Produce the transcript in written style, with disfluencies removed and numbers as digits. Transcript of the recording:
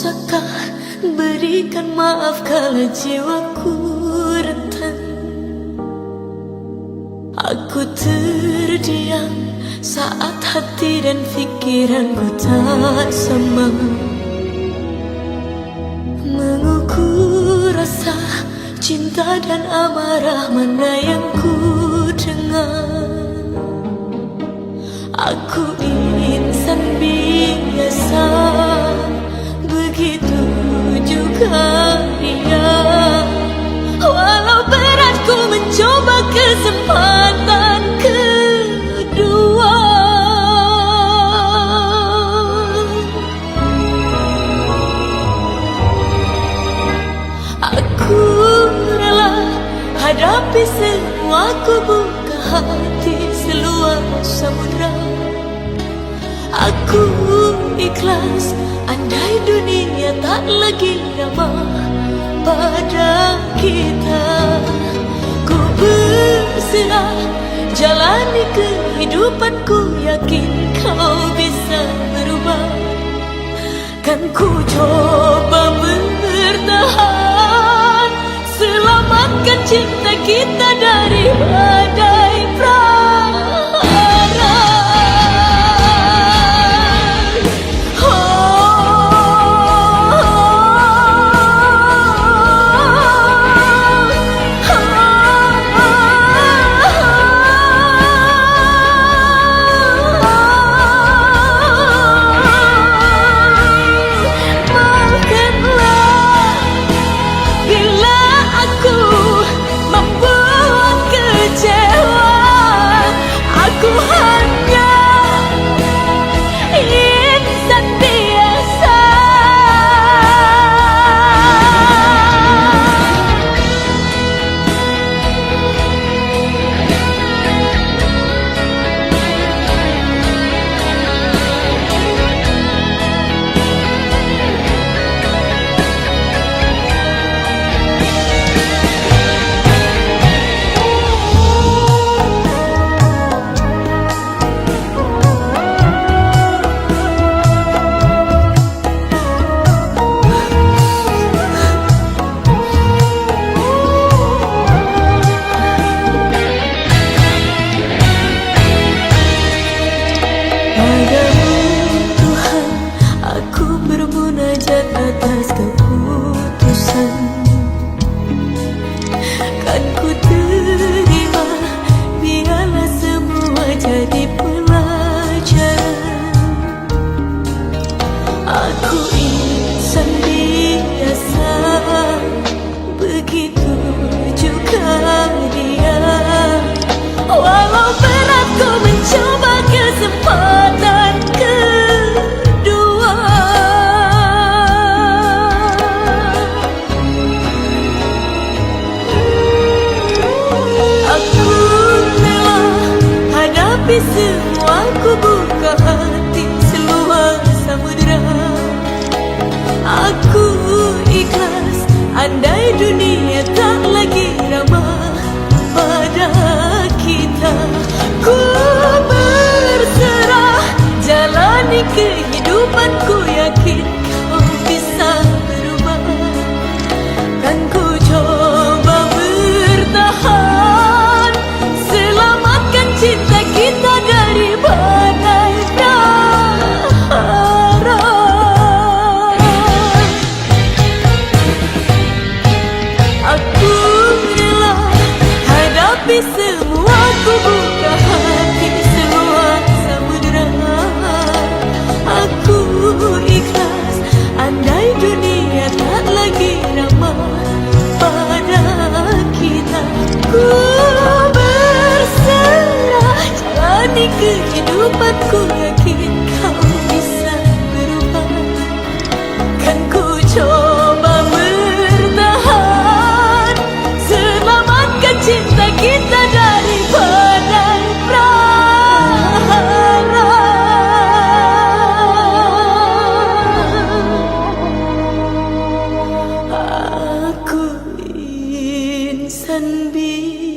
bisakah berikan maaf kala jiwaku rentan? Aku terdiam saat hati dan pikiranku tak sama, mengukur rasa cinta dan amarah mana yang ku dengar. Aku insan biasa, begitu juga dia. Walau berat ku mencoba kesempatan kedua. Aku rela hadapi semua, ku buka hati seluas samudra. Aku ikhlas andai dunia tak lagi ramah pada kita. Ku berserah jalani kehidupanku, yakin kau bisa berubah. Kan ku coba bertahan, selamatkan cinta kita dari badai prahara. Atas keputusan kan ku terima, biarlah semua jadi pelajaran. Aku insan biasa, begitu juga dia. Walau berat ku mencoba kesempatan kedua. Tapi semua, ku buka hati seluas samudra. Aku ikhlas andai dunia tak lagi ramah pada kita. Ku berserah jalani kehidupanku, yakin kau bisa berubah. Kan ku coba bertahan, selamatkan cinta kita dari badai prahara. Aku rela hadapi semua, ku buka hati seluas samudra. Aku ikhlas andai dunia tak lagi ramah pada kita. Ku berserah jalani kehidupanku, yakin kau bisa berubah. Kan ku coba bertahan, selamatkan cinta kita dari badai prahara. Aku insan biasa,